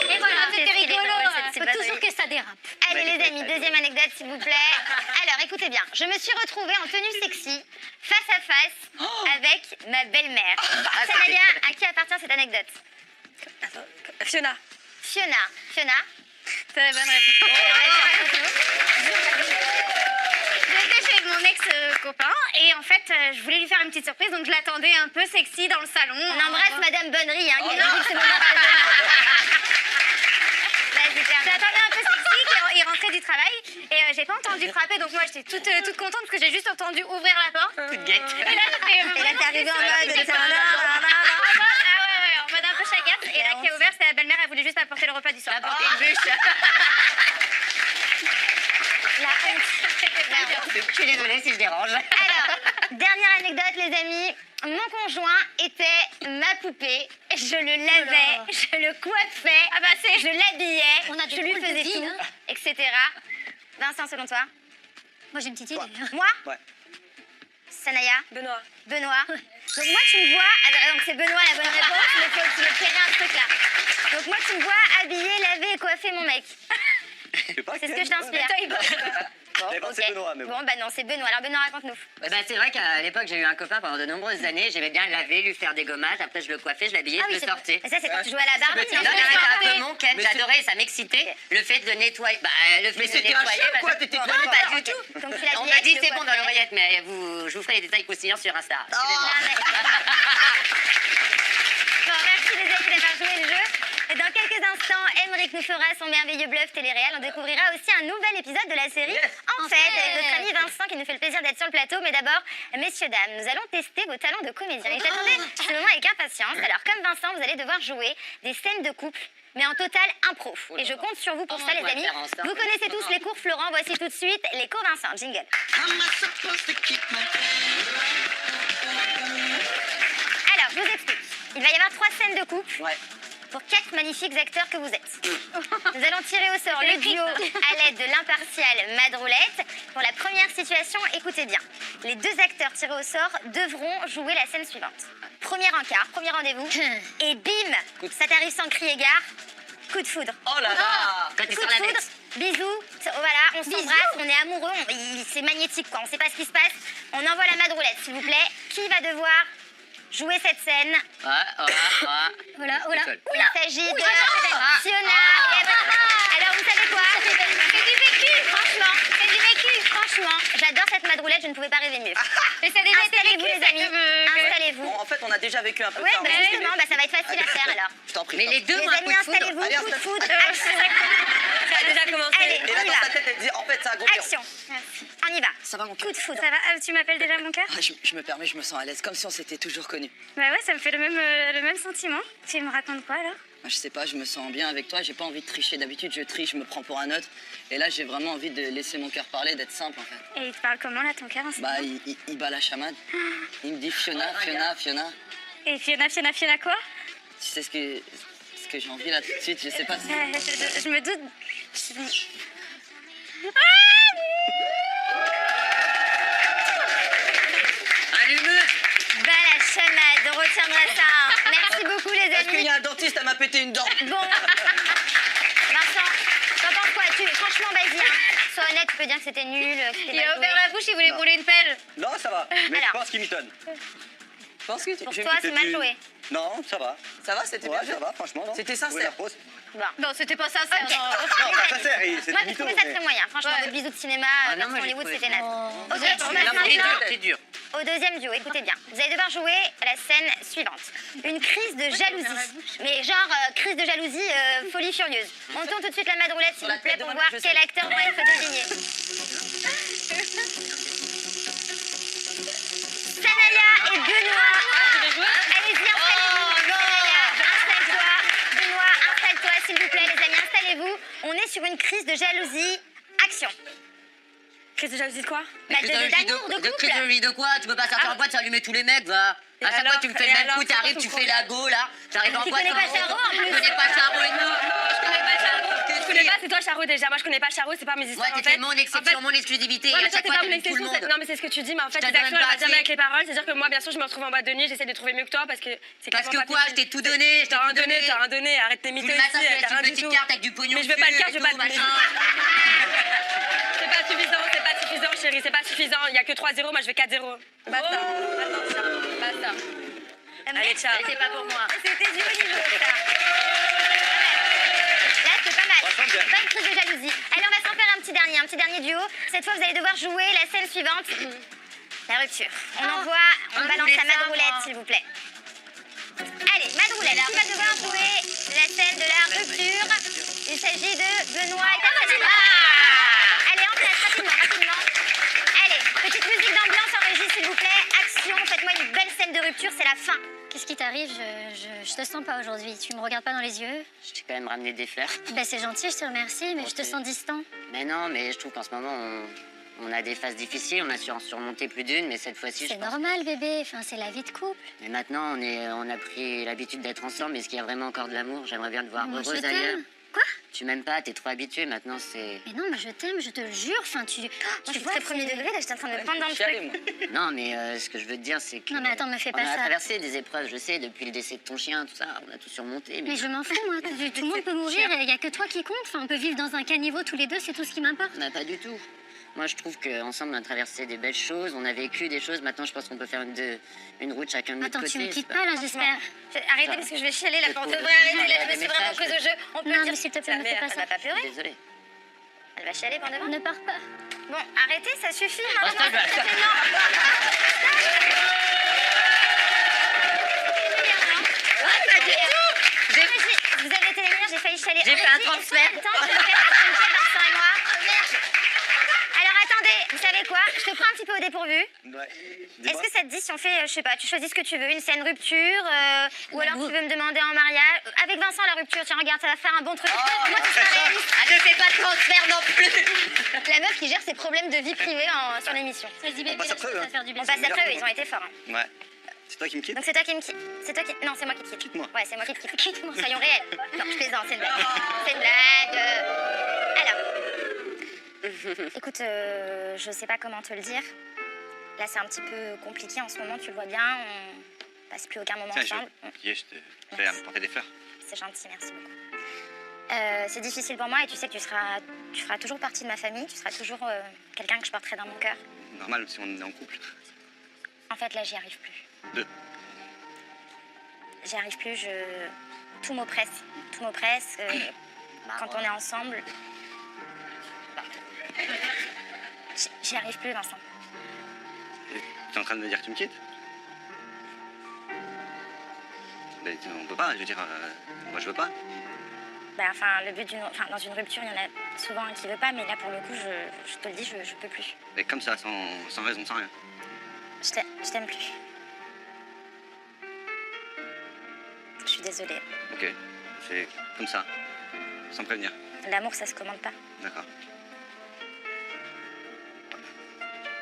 Et voilà, c'était c'est rigolo. drôle, c'est Faut pas toujours vrai. que ça dérape. Allez les amis, deuxième anecdote s'il vous plaît. Alors écoutez bien, je me suis retrouvée en tenue sexy, face à face, avec ma belle-mère. Sanaya, à qui appartient cette anecdote? Fiona. Fiona. C'est la bonne réponse. J'étais chez mon ex-copain et en fait, je voulais lui faire une petite surprise, donc je l'attendais un peu sexy dans le salon. On embrasse Madame Bonnery, hein, qui a dit que c'est mon Vas-y, Je l'attendais un peu sexy, il rentrait du travail et j'ai pas entendu frapper, donc moi j'étais toute contente parce que j'ai juste entendu ouvrir la porte. Toute guette. Et là, t'es arrivée en mode, en mode un peu chagasse. Et là, qui a ouvert, c'était la belle-mère, elle voulait juste apporter le repas du soir. Apporter une bûche. La honte. Je suis désolée si je dérange. Alors, dernière anecdote, les amis. Mon conjoint était ma poupée. Je le lavais, je le coiffais, je l'habillais, On a des je lui drôles de faisais vie, tout, hein. etc. Vincent, selon toi? Moi, j'ai une petite idée. Moi? Ouais. Sanaya? Benoît. Benoît? Donc moi, tu me vois... Donc c'est Benoît la bonne réponse, mais faut que tu me claires un truc là. Donc moi, tu me vois habiller, laver et coiffer mon mec. C'est ce que je t'inspire. Bon, Mais bon, c'est Benoît, mais bon. Bon, bah non, c'est Benoît. Alors Benoît, raconte-nous. C'est vrai qu'à l'époque, j'ai eu un copain pendant de nombreuses années. J'aimais bien le laver, lui faire des gommages. Après, je le coiffais, je l'habillais, je le sortais. Ça, c'est quand tu jouais à la Barbie. Non, hein. c'était un peu mon Ken, Mais c'est- j'adorais, ça m'excitait. Le fait de le nettoyer. Le fait Mais de c'était nettoyer. un chien, quoi, t'étais Non, quoi, pas du tout. Donc tu l'habillais, On m'a dit tu le c'est bon dans coiffais. l'oreillette, mais je vous ferai les détails croustillants sur Insta. Non, mais- Bon, merci les amis d'avoir joué le jeu. Et dans quelques instants, Emmerich nous fera son merveilleux bluff télé-réel. On découvrira aussi un nouvel épisode de la série En fait, avec notre ami Vincent qui nous fait le plaisir d'être sur le plateau. Mais d'abord, messieurs, dames, nous allons tester vos talents de comédien. Et j'attendais ce moment avec impatience. Alors, comme Vincent, vous allez devoir jouer des scènes de couple, mais en total impro. Et je compte sur vous pour ça, les amis. Vous connaissez tous les cours Florent. Voici tout de suite les cours Vincent. Jingle. Alors, je vous explique. Il va y avoir 3 scènes de couple. Ouais. Pour 4 magnifiques acteurs que vous êtes. Nous allons tirer au sort le duo à l'aide de l'impartiale Madroulette. Pour la première situation, écoutez bien. Les 2 acteurs tirés au sort devront jouer la scène suivante. Premier encart, premier rendez-vous. Et bim, ça t'arrive sans cri égard. Coup de foudre. Oh là là. Quand t'es Coup sur de la foudre, bête. bisous, voilà, on s'embrasse, on est amoureux, c'est magnétique quoi, on sait pas ce qui se passe. On envoie la Madroulette, s'il vous plaît. Qui va devoir jouer cette scène? Voilà, voilà. Il s'agit de Fiona. Alors vous savez quoi? C'est du vécu, franchement. C'est du vécu, franchement. J'adore cette Madroulette, je ne pouvais pas rêver mieux. Mais ça a déjà été Installez-vous vécu, les amis, installez-vous. Bon, en fait, on a déjà vécu un peu Ouais, ça. bah on sait, justement, mais- bah, ça va être facile à faire alors. Je t'en prie. Mais les deux Les ont un amis, coup de foudre. installez-vous, Allez, coup de installe-toi. foudre, action. Ça a déjà commencé. Allez, Et on là, y dans va. sa tête, elle dit en fait, c'est un gros Action. On y va. Ça va, mon cœur? Coup de foudre. Ça va, tu m'appelles déjà mon cœur? Ah, je me permets, je me sens à l'aise, comme si on s'était toujours connus. Bah ouais, ça me fait le même sentiment. Tu me racontes quoi alors? Je sais pas, je me sens bien avec toi, j'ai pas envie de tricher. D'habitude, je triche, je me prends pour un autre. Et là, j'ai vraiment envie de laisser mon cœur parler, d'être simple en fait. Et il te parle comment là, ton cœur en ce moment? Bah, il bat la chamade. Il me dit Fiona, Fiona, Fiona. Et Fiona quoi? Tu sais ce que j'ai envie là tout de suite, je sais pas si... Je me doute. Allumeuse. Bah la chamade, on retiendra ça. Hein. Merci beaucoup les Est-ce qu'il amis. y a un dentiste à m'a pété une dent? Bon. Vincent, t'en penses quoi? Franchement, vas-y. Hein. Sois honnête, tu peux dire que c'était nul, que c'était Il a mal ouvert joué. la bouche, il voulait brûler une pelle. Non, ça va. Mais Alors. je pense qu'il m'étonne. Je pense que Pour je- toi, c'est mal joué. Non, ça va. Ça va, c'était Ouais, bien ça va, franchement. non. C'était Oui, sincère. la pause. Bon. Non, c'était pas ça, ça. Ok. Non, pas sincère, c'est Moi, j'ai mytho. trouvé ça mais- très moyen. Franchement, votre bisou de cinéma, Ah non, version moi, j'ai Hollywood, trouvé c'était ça. naze. Ok, on passe C'est dur, maintenant c'est dur. au deuxième duo. Écoutez bien. Vous allez devoir jouer la scène suivante. Une crise de jalousie. Mais genre, crise de jalousie, folie furieuse. On tourne tout de suite la Madroulette, s'il la vous plaît, tête de pour ma voir mère, je quel sais. acteur va être désigné. sur une crise de jalousie. Action. Crise de jalousie de quoi? Bah, d'amour, de couple. Crise de jalousie de quoi? Tu peux pas sortir en boîte, s'allumer tous les mecs, va. À chaque fois, tu me fais le même coup, t'arrives, tu fais la go, là. J'arrive en boîte. Tu connais pas Charo, en plus. Je connais pas Charo et tout. Je connais pas Charo. Je connais pas, c'est toi Charo déjà. Moi je connais pas Charo, c'est pas mes histoires. Moi, en t'es fait. mon exception, mon exclusivité. Ouais, Et mais à toi, chaque t'es fois, pas mon t'aimes tout le exception. monde. Non, mais c'est ce que tu dis, mais en fait, Je tes te actions, donne elles pas vont jamais assez. avec les paroles. C'est-à-dire que moi, bien sûr, je me retrouve en boîte de nuit, j'essaie de trouver mieux que toi parce que c'est Parce que clairement quoi? pas Je t'ai tout donné. T'as rien donné, t'as rien donné. Arrête tes mythos Tous les matins, aussi, tu t'as laisses rien une du tout. petite carte avec du pognon Mais je veux pas le dessus carte, et je veux pas tout, le machin. C'est pas suffisant, chérie, c'est pas suffisant. Il y a que 3-0, moi je vais 4-0. Basta. Attention, basta. Allez, ciao. C'est pas pour moi. C'était du haut niveau, ça. Là, c'est pas mal. Franchement, bien. Pas une crise de jalousie. Allez, on va s'en faire un petit dernier duo. Cette fois, vous allez devoir jouer la scène suivante. La rupture. On balance la madroulette, s'il vous plaît. Allez, madroulette, tu vas devoir jouer la scène de la rupture. Il s'agit de Benoît et Tatiana. Allez, en place, rapidement. Allez, petite musique d'ambiance en régie, s'il vous plaît. Action, faites-moi une belle scène de rupture, c'est la fin. Qu'est-ce qui t'arrive? Je te sens pas aujourd'hui. Tu me regardes pas dans les yeux? Je t'ai quand même ramené des fleurs. Ben c'est gentil, je te remercie, mais je te sens distant. Mais non, mais je trouve qu'en ce moment, on a des phases difficiles. On a su en surmonter plus d'une, mais cette fois-ci, je C'est pense... normal, bébé. Enfin, c'est la vie de couple. Mais maintenant, on a pris l'habitude d'être ensemble. Est-ce qu'il y a vraiment encore de l'amour? J'aimerais bien te voir Moi, je heureuse t'aime. ailleurs. Quoi? Tu m'aimes pas, t'es trop habituée. Maintenant, c'est... Mais non, mais je t'aime, je te le jure. Enfin, tu Moi, je suis vois, très premier degré, là, j'étais en train de me prendre dans le Chialé, truc. moi. Non, mais ce que je veux te dire, c'est que... Non, mais attends, me fais on pas a ça. traversé des épreuves, je sais, depuis le décès de ton chien, tout ça. On a tout surmonté. Mais je m'en fous, moi. Tout le monde peut mourir, il y a que toi qui compte. Enfin, on peut vivre dans un caniveau tous les deux, c'est tout ce qui m'importe. Bah, pas du tout. Moi, je trouve qu'ensemble, on a traversé des belles choses, on a vécu des choses. Maintenant, je pense qu'on peut faire une route chacun de notre Attends, côté. tu me c'est quittes pas, là, j'espère. Arrêtez parce que je vais chialer là. C'est On trop- devrait arrêter là. Je me Des suis vraiment messages, prise au jeu. On peut Non, le dire. mais s'il te plaît, Ta ne fais mère, pas elle ça. va pas pleurer. Désolée. Elle va chialer pendant devant. Ne pars pas. Bon, arrêtez, ça suffit. Oh, Maintenant, stop, ça stop. fait non. Vous avez été les meilleurs, j'ai failli chialer. J'ai fait un transfert. Attends, je vais faire Vincent et moi. Alors attendez, vous savez quoi? Je te prends un petit peu au dépourvu. Ouais. Est-ce que ça te dit si on fait, je sais pas, tu choisis ce que tu veux, une scène rupture, ou alors tu veux me demander en mariage? Avec Vincent, la rupture, tiens, regarde, ça va faire un bon truc. Moi, tu seras réaliste. Ah, ne fais pas de transfert non plus. La meuf qui gère ses problèmes de vie privée sur l'émission. Vas-y, bébé, passe après, ça hein. va faire du bien. On passe après, eux, ils ont été forts. Hein. Ouais. C'est toi qui me quittes? Donc c'est toi qui me quitte. C'est toi qui. Non, c'est moi qui te quitte. Quitte-moi. Ouais, c'est moi qui te quitte. Quitte-moi. Soyons réels. Non, je plaisante, c'est une blague. C'est une blague. Alors. Écoute, je sais pas comment te le dire. Là, c'est un petit peu compliqué en ce moment, tu le vois bien. On passe plus aucun moment Tiens, ensemble. je te fais apporter des fleurs. C'est gentil, merci beaucoup. C'est difficile pour moi et tu sais que tu feras toujours partie de ma famille. Tu seras toujours quelqu'un que je porterai dans mon cœur. Normal si on est en couple. En fait, là, j'y arrive plus. J'y arrive plus, tout m'oppresse. Tout m'oppresse. Quand on est ensemble. J'y arrive plus, Vincent. T'es en train de me dire que tu me quittes? Mais on peut pas, je veux dire, moi je veux pas. Bah, enfin, le but dans une rupture, il y en a souvent un qui veut pas, mais là, pour le coup, je te le dis, je peux plus. Mais comme ça, sans raison, sans rien. Je t'aime plus. Je suis désolée. Ok, c'est comme ça, sans prévenir. L'amour, ça se commande pas. D'accord.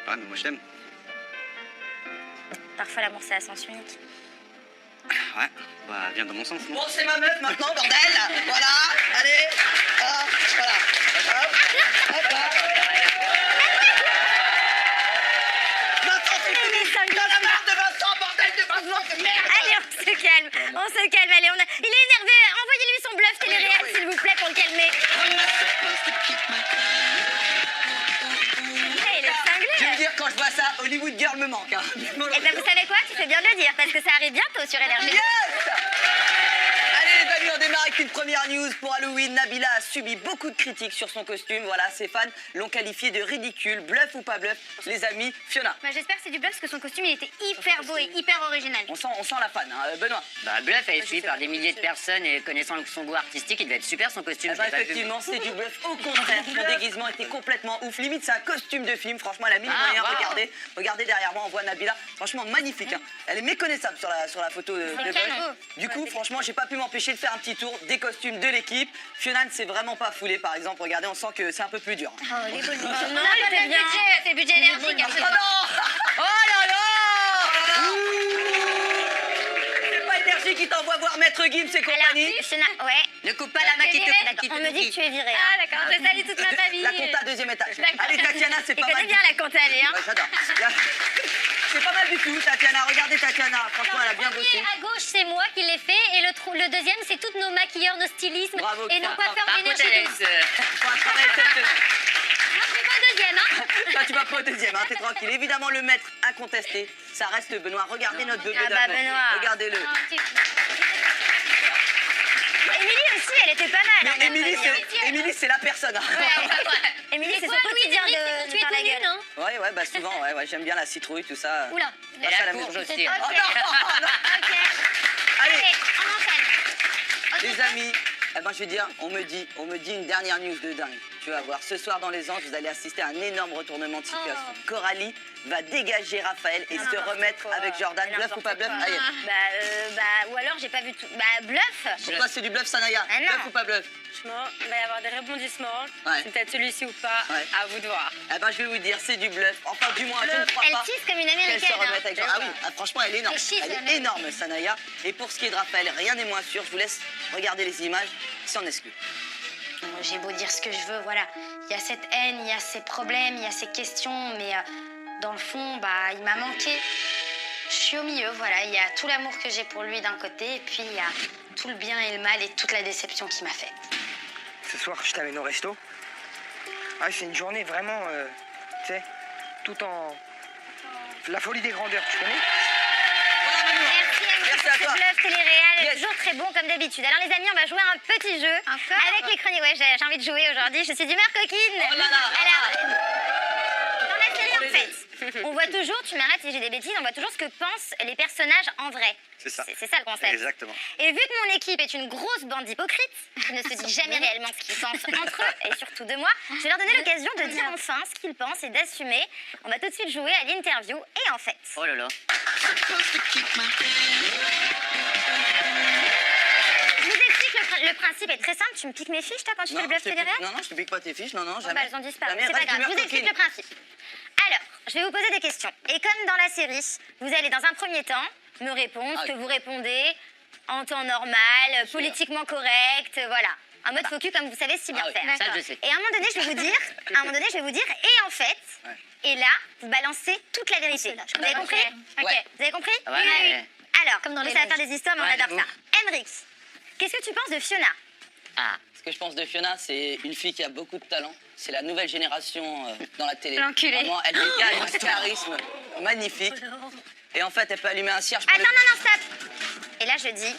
Ouais, mais moi je t'aime. Parfois, l'amour, c'est à sens unique. Ouais, bah viens dans mon sens, non? Bon, c'est ma meuf maintenant, bordel. Voilà, allez. Voilà. Hop, hop, hop. Vincent, c'est fini. T'en as marre de Vincent, bordel de Vincent, de merde. Allez, on se calme. Allez, il est énervé. Envoyez-lui son bluff téléréal, s'il vous plaît, pour le calmer. Il est cinglé. Je veux dire, quand je vois ça, Hollywood Girl me manque. Hein. Eh bien, vous savez quoi? Tu fais bien de le dire, parce que ça arrive bientôt sur LRG. Yes! Allez les amis, on démarre avec une première news. Pour Halloween, Nabila a subi beaucoup de critiques sur son costume. Voilà, ses fans l'ont qualifié de ridicule. Bluff ou pas bluff, les amis, Fiona. Bah, j'espère que c'est du bluff parce que son costume il était hyper beau et hyper original. On sent la fan, hein. Benoît. Bah, Bluff est suivi par des milliers de personnes et connaissant son goût artistique, il devait être super son costume. Eh ben, Je l'ai pas vu. effectivement, c'est du bluff. Au contraire, le déguisement était complètement ouf. Limite, c'est un costume de film. Franchement, elle a mis les moyens. wow. Regardez derrière moi, on voit Nabila. Franchement, magnifique. Hein. Elle est méconnaissable sur la photo de Bluff. canon. Du coup, franchement, j'ai pas pu m'empêcher de faire un petit tour. tour des costumes de l'équipe. Fiona ne s'est vraiment pas foulée, par exemple. Regardez, on sent que c'est un peu plus dur. Oh, les bonnes Non, c'était bien. C'est le budget énergique. Oh non! Oh là là! C'est pas Énergie qui t'envoie voir Maître Gims et compagnie. Ouais. Ne coupe pas la main qui te On me dit que tu es virée. Ah, d'accord, je salue toute ma famille. La compta, deuxième étage. Allez, Tatiana, c'est Tu pas mal. connais bien la compta, allez, hein. Ouais, j'adore. C'est pas mal du tout, Tatiana. Regardez Tatiana. Franchement, elle a bien Le bossé. premier à gauche, c'est moi qui l'ai fait. Et le deuxième, c'est toutes nos maquilleurs, nos stylismes. Bravo, et nos coiffeurs Par contre, d'énergie elle douce. Faut un travail exceptionnel. Moi, je fais pas deuxième, hein. Toi, tu vas pas au deuxième, hein, t'es tranquille. Évidemment, le maître incontesté, ça reste Benoît. Regardez notre bébé Ah bah, d'amour. Benoît. Regardez-le. Ah, Émilie aussi, elle était pas mal. hein, Émilie, c'est la personne. Émilie, c'est son quoi, Louis quotidien Henry, de tu es faire la connu, gueule. non? Ouais, bah souvent, ouais, j'aime bien la citrouille, tout ça. Oula. Et Ça, la la courge maison. aussi. Oh Ok. non, non. Ok. Allez, Allez, on enchaîne. les amis, eh ben, je vais dire, on me dit une dernière news de dingue. Tu vas voir, ce soir dans Les Anges, vous allez assister à un énorme retournement de situation. Coralie va dégager Raphaël et se remettre avec Jordan. Bluff ou pas bluff? Allez. Ou alors j'ai pas vu tout. Bluff. Pour toi, c'est du bluff, Sanaya? Ah non. Bluff ou pas bluff? Franchement, il va y avoir des rebondissements. Ouais. C'est peut-être celui-ci ou pas. Ouais. À vous de voir. Eh ben, je vais vous dire, c'est du bluff. Enfin, du moins, je ne crois Elle pas tisse comme une qu'elle se américaine. remette avec Jordan. Ah oui, franchement, elle est énorme. Elle chise, Elle est elle. énorme, Sanaya. Et pour ce qui est de Raphaël, rien n'est moins sûr. Je vous laisse regarder les images. S'en exclut. J'ai beau dire ce que je veux, voilà. Il y a cette haine, il y a ces problèmes, il y a ces questions, mais dans le fond, il m'a manqué. Je suis au milieu, voilà. Il y a tout l'amour que j'ai pour lui d'un côté, et puis il y a tout le bien et le mal et toute la déception qu'il m'a fait. Ce soir, je t'amène au resto. Ah, c'est une journée vraiment, tu sais, tout en... La folie des grandeurs, tu connais? Merci à toi. ce bluff télé-réel, Yes. toujours très bon comme d'habitude. Alors les amis, on va jouer un petit jeu avec les chroniques. Ouais, j'ai envie de jouer aujourd'hui. Je suis d'humeur coquine. Oh là là. Alors, dans la série en fait, on voit toujours, tu m'arrêtes si j'ai des bêtises, on voit toujours ce que pensent les personnages en vrai. C'est ça. C'est ça le concept. Exactement. Et vu que mon équipe est une grosse bande d'hypocrites, qui ne se dit jamais réellement ce qu'ils pensent entre eux, et surtout de moi, je vais leur donner l'occasion de dire enfin ce qu'ils pensent et d'assumer. On va tout de suite jouer à l'interview. Et en fait... Oh là là. Je vous explique, le principe est très simple. Tu me piques mes fiches, toi, quand tu fais le bluff télé-réel? Non, je te pique pas tes fiches, non, Bon, jamais. elles ont disparu. Jamais, C'est pas reste grave. Je d'humeur vous explique coquine. le principe. Alors, je vais vous poser des questions. Et comme dans la série, vous allez dans un premier temps me répondre ce que vous répondez en temps normal, politiquement correct, voilà. En mode focus, comme vous savez si bien faire. Ça, je sais. Et à un moment donné, je vais vous dire, et en fait, et là, vous balancez toute la vérité. Vous avez compris? Ok. Ouais. Vous avez compris? Ouais. Alors, comme dans les ça va faire des histoires, mais on Ouais, adore de ça. Emric, qu'est-ce que tu penses de Fiona? Ah. Ce que je pense de Fiona, c'est une fille qui a beaucoup de talent. C'est la nouvelle génération dans la télé. L'enculé. Vraiment, elle dégage un charisme magnifique. Et en fait, elle peut allumer un cierge pour Attends, non, stop. Et là, je dis,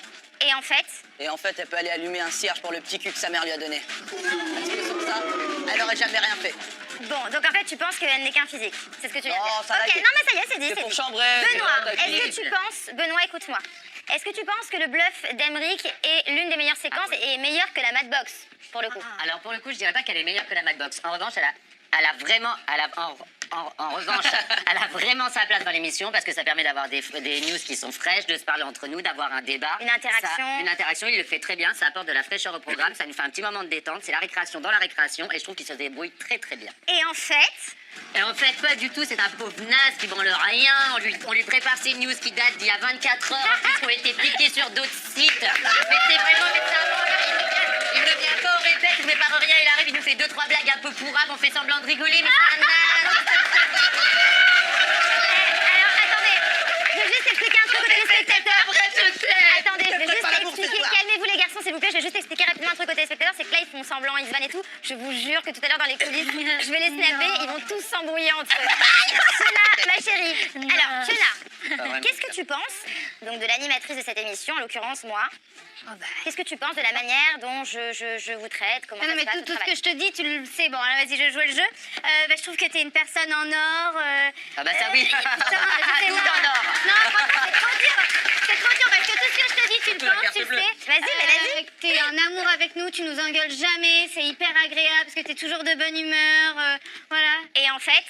et en fait, Et en fait, elle peut aller allumer un cierge pour le petit cul que sa mère lui a donné. Parce que sans ça, elle aurait jamais rien fait. bon, donc en fait, tu penses qu'elle n'est qu'un physique. C'est ce que tu viens de Non, dire. ça là, Ok, c'est- non, mais ça y est, c'est dit. c'est c'est pour dit. chambrer, Benoît, c'est pour est-ce que taquiner. tu penses, Benoît, écoute-moi. Est-ce que tu penses que le bluff d'Emeric est l'une des meilleures séquences et est meilleure que la Madbox, pour le coup? Alors pour le coup, je dirais pas qu'elle est meilleure que la Madbox. En revanche, elle a vraiment, en revanche, elle a vraiment sa place dans l'émission parce que ça permet d'avoir des news qui sont fraîches, de se parler entre nous, d'avoir un débat. Une interaction. Une interaction, il le fait très bien, ça apporte de la fraîcheur au programme, ça nous fait un petit moment de détente, c'est la récréation dans la récréation et je trouve qu'il se débrouille très très bien. Et en fait, Et en fait, pas du tout, c'est un pauvre naze qui branle rien. On lui prépare ses news qui datent d'il y a 24 heures, en plus qui ont été piquées sur d'autres sites. Mais c'est vraiment, mais c'est un bon. Il ne vient pas au répète, il ne prépare rien, il arrive, il nous fait 2-3 blagues un peu pourraves, on fait semblant de rigoler, mais c'est un naze. alors attendez, je vais juste expliquer un truc aux téléspectateurs. Attendez, je vais juste expliquer. Calmez-vous les garçons, s'il vous plaît. Je vais juste expliquer rapidement un truc aux téléspectateurs. C'est que là, ils font semblant, ils se vannent et tout. Je vous jure que tout à l'heure, dans les coulisses, je vais les snapper. Ils vont tous s'embrouiller entre eux. Fiona, ma chérie. Alors, Fiona, qu'est-ce que tu penses donc de l'animatrice de cette émission, en l'occurrence moi? Qu'est-ce que tu penses de la manière dont je vous traite? Comment Non, ça mais se passe, tout au ce travail? que je te dis, tu le sais. Bon, alors vas-y, je joue le jeu. Je trouve que t'es une personne en or. Ah bah ça oui. Putain, je sais Tout pas. en or. Non, franchement, c'est trop dur. C'est trop dur parce que tout ce que je te dis, tu le la penses, carte tu le bleue. sais. Vas-y, mais vas-y. T'es en amour avec nous, tu nous engueules jamais. C'est hyper agréable parce que t'es toujours de bonne humeur. Voilà. Et en fait,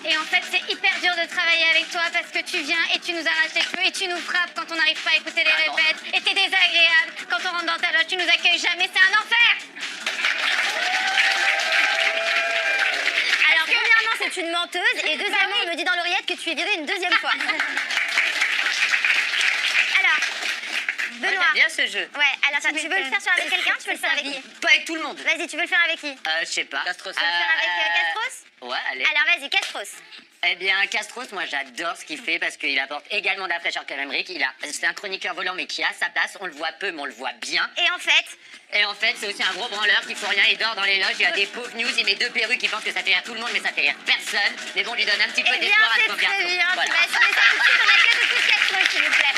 Et en fait, c'est hyper dur de travailler avec toi parce que tu viens et tu nous arraches les cheveux et tu nous frappes quand on n'arrive pas à écouter les répètes. Et t'es désagréable. Quand on rentre dans ta loge, tu nous accueilles jamais. C'est un enfer. Alors, premièrement, c'est une menteuse. Et deuxièmement, on me dit dans l'oreillette que tu es virée une deuxième fois. Alors, Benoît. Bien ce jeu. Ouais, alors ça, tu veux le faire avec quelqu'un? Tu veux le faire avec qui? Pas avec tout le monde. Vas-y, tu veux le faire avec qui? Je sais pas. Castros. Tu veux le faire avec Castros? Ouais, allez. Alors vas-y, Castros. Eh bien, Castros, moi j'adore ce qu'il fait parce qu'il apporte également de la fraîcheur comme Emmerich. C'est un chroniqueur volant mais qui a sa place. On le voit peu mais on le voit bien. Et en fait, c'est aussi un gros branleur qui fout rien. Il dort dans les loges. Il a des pauvres news. Il met 2 perruques. Il pense que ça fait rire tout le monde mais ça fait rire personne. Mais bon, on lui donne un petit peu eh bien, d'espoir à ce c'est pauvre très garçon. bien. Voilà. Tu vas assumer ça tout de suite. On accueille tout de suite Castros, s'il vous plaît.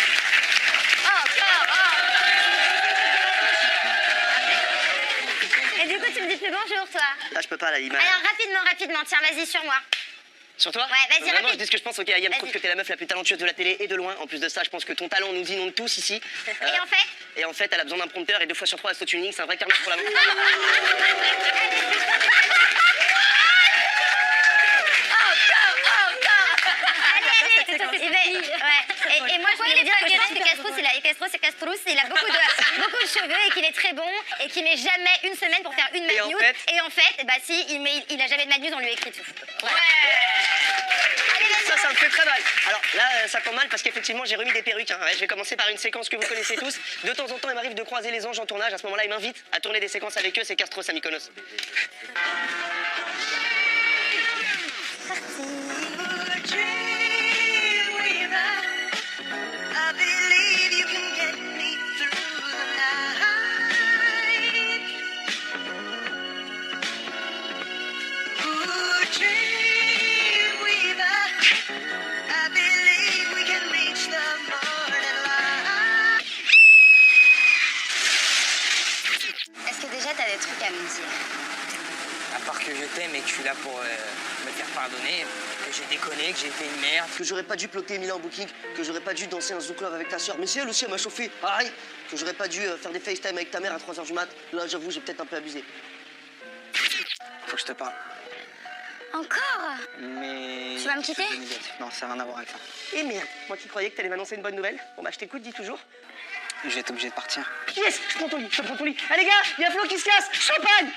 Et du coup, tu me dis plus bonjour, toi. Là, je peux pas, là, il m'a... Alors, rapidement, tiens, vas-y, sur moi. Sur toi? Ouais, vas-y, Vraiment, rapide. je dis ce que je pense. Ok, Ayam, je Vas-y. trouve que t'es la meuf la plus talentueuse de la télé et de loin. En plus de ça, je pense que ton talent nous inonde tous ici. Et en fait, elle a besoin d'un prompteur et 2 fois sur 3 elle saute une ligne. C'est un vrai carnage pour la main. Et moi, je voulais dire que je pense que Castros, il a beaucoup de cheveux et qu'il est très bon et qu'il met jamais une semaine pour faire une Mad News. Et en fait, bah si, il a jamais de Mad News, on lui écrit tout. Ouais. Ça me fait très mal. Alors là, ça tombe mal parce qu'effectivement, j'ai remis des perruques. Hein. Ouais, je vais commencer par une séquence que vous connaissez tous. De temps en temps, il m'arrive de croiser les anges en tournage. À ce moment-là, ils m'invitent à tourner des séquences avec eux. C'est Castros à Mykonos. Est-ce que déjà t'as des trucs à me dire? À part que je t'aime et que je suis là pour me faire pardonner, que j'ai déconné, que j'ai été une merde. Que j'aurais pas dû plotter Mila en booking, que j'aurais pas dû danser un Zouk Love avec ta soeur. Mais si elle aussi, elle m'a chauffé. Pareil. Que j'aurais pas dû faire des FaceTime avec ta mère à 3h du mat. Là, j'avoue, j'ai peut-être un peu abusé. Faut que je te parle. Encore? Mais... Tu vas me quitter? Non, ça n'a rien à voir avec ça. Et merde, moi qui croyais que t'allais m'annoncer une bonne nouvelle. Bon bah, je t'écoute, dis toujours. Je vais être obligé de partir. Yes, je prends ton lit, je prends ton lit. Allez les gars, il y a Flo qui se casse. Champagne!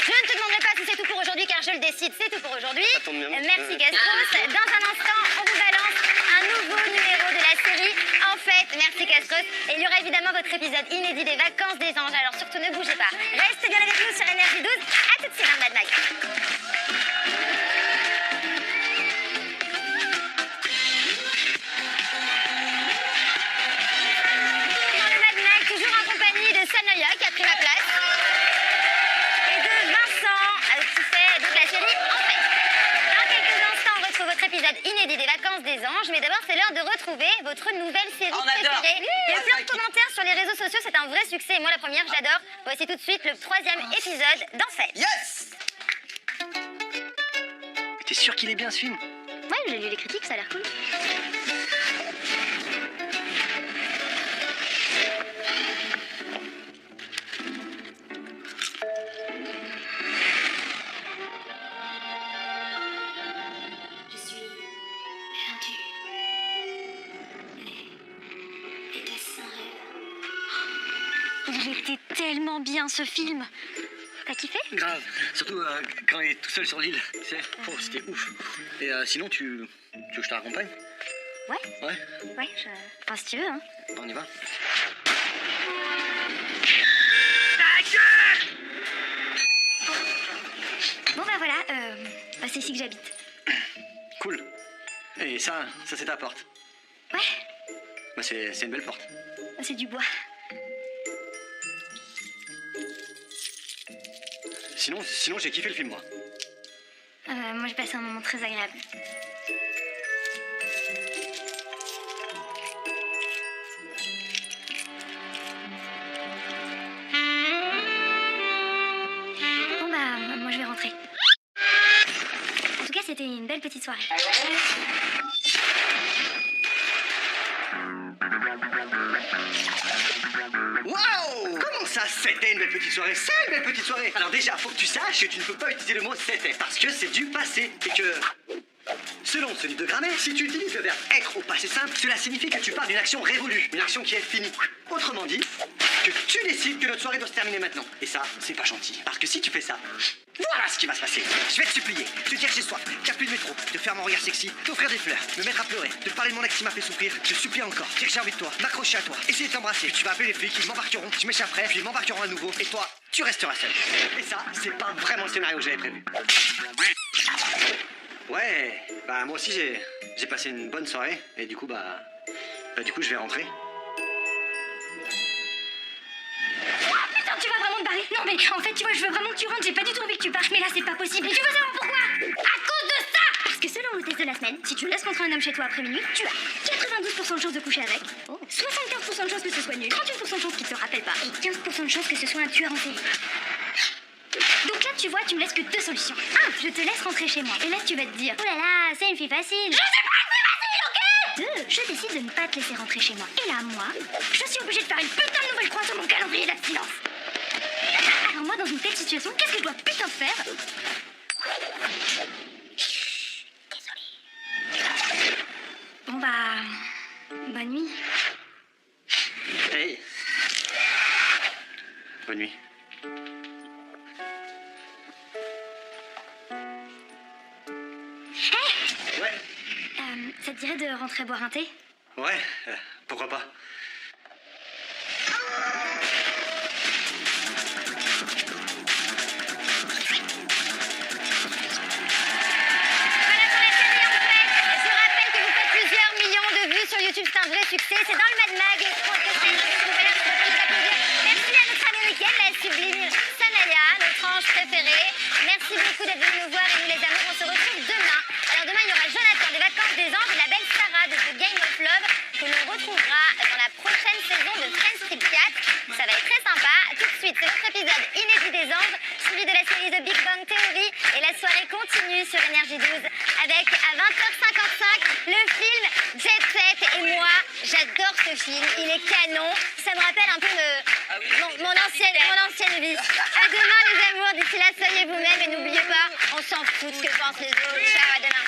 Je ne te demanderai pas si c'est tout pour aujourd'hui car je le décide, c'est tout pour aujourd'hui. Ça tombe bien. Merci Castros. Dans un instant, on vous balance un nouveau numéro de la série. En fait, merci Castros. Et il y aura évidemment votre épisode inédit des Vacances des Anges. Alors surtout ne bougez pas. Restez bien avec nous sur Énergie 12. À tout de suite dans Mad Mag. Dans le Mad Mag, toujours en compagnie de Sanaya qui a pris ma place. Et de Vincent, qui fait donc la série En fait. Dans quelques instants, on retrouve votre épisode inédit des Vacances des Anges. Mais d'abord, c'est l'heure de retrouver votre nouvelle série préférée. Il y a plein de commentaires sur les réseaux sociaux, c'est un vrai succès. Moi, la première, j'adore. Voici tout de suite le 3e épisode d'En fait. Yes! T'es sûr qu'il est bien ce film? Ouais, j'ai lu les critiques, ça a l'air cool. Je suis perdue. Était-ce un rêve? Il était tellement bien ce film. T'as kiffé? Grave, surtout quand il est tout seul sur l'île. Tu sais, c'était ouf. Et sinon, tu veux que je te raccompagne? Ouais. Ouais, Ouais, enfin si tu veux, hein. on y va. Bon bah voilà, c'est ici que j'habite. Cool. Et ça c'est ta porte. Ouais, Bah, c'est une belle porte. c'est du bois. Sinon j'ai kiffé le film, moi. Moi j'ai passé un moment très agréable. Bon bah, moi je vais rentrer. En tout cas, c'était une belle petite soirée. Waouh! Comment ça, c'était une belle petite soirée. C'est une belle petite soirée. Alors déjà, faut que tu saches que tu ne peux pas utiliser le mot c'était parce que c'est du passé et que... Selon ce livre de grammaire, si tu utilises le verbe être au passé simple, cela signifie que tu parles d'une action révolue, une action qui est finie. Autrement dit, que tu décides que notre soirée doit se terminer maintenant. Et ça, c'est pas gentil. Parce que si tu fais ça, voilà ce qui va se passer. Je vais te supplier, te dire que j'ai soif, qu'il n'y a plus de métro, te faire mon regard sexy, t'offrir des fleurs, me mettre à pleurer, te parler de mon ex qui m'a fait souffrir, te supplie encore, dire que j'ai envie de toi, m'accrocher à toi, essayer de t'embrasser. Puis tu vas appeler les flics, ils m'embarqueront, je m'échapperai, puis ils m'embarqueront à nouveau, et toi, tu resteras seul. Et ça, c'est pas vraiment le scénario que j'avais prévu. Ouais, bah moi aussi j'ai passé une bonne soirée et du coup je vais rentrer. Putain, tu vas vraiment te barrer? Non mais en fait tu vois, je veux vraiment que tu rentres, j'ai pas du tout envie que tu partes, mais là c'est pas possible. Et tu veux savoir pourquoi? À cause de ça! Parce que selon le test de la semaine, si tu laisses rentrer un homme chez toi après minuit, tu as 92% de chances de coucher avec, 75% de chances que ce soit nul, 38% de chances qu'il te rappelle pas, et 15% de chances que ce soit un tueur en série. Donc là, tu vois, tu me laisses que deux solutions. 1, je te laisse rentrer chez moi. Et là, tu vas te dire, oh là là, c'est une fille facile. Je sais pas une fille facile, ok? 2, je décide de ne pas te laisser rentrer chez moi. Et là, moi, je suis obligée de faire une putain de nouvelle croix sur mon calendrier d'abstinence. Alors moi, dans une telle situation, qu'est-ce que je dois putain faire? Désolée. Bon bah... bonne nuit. Hey. Bonne nuit. Ça te dirait de rentrer boire un thé? Ouais, pourquoi pas. YouTube, c'est un vrai succès. C'est dans le Mad Mag. Et je pense que c'est une nouvelle applaudir. Merci à notre américaine, la sublime Sanaya, notre ange préférée. Merci beaucoup d'être venus nous voir et nous les amours. On se retrouve demain. Alors demain, il y aura Jonathan des Vacances des Anges et la belle Sarah de The Game of Love que l'on retrouvera dans la prochaine saison de Friends 4. Ça va être très sympa. Tout de suite, c'est notre épisode inédit des Anges, suivi de la série The Big Bang Theory. Et la soirée continue sur Énergie 12 avec à 20h55 le film Jet Set. Et moi, j'adore ce film. Il est canon. Ça me rappelle un peu mon ancienne vie. À demain les amours. D'ici là, soyez vous-même et n'oubliez pas, on s'en fout de ce que pensent les autres. Ciao, à demain.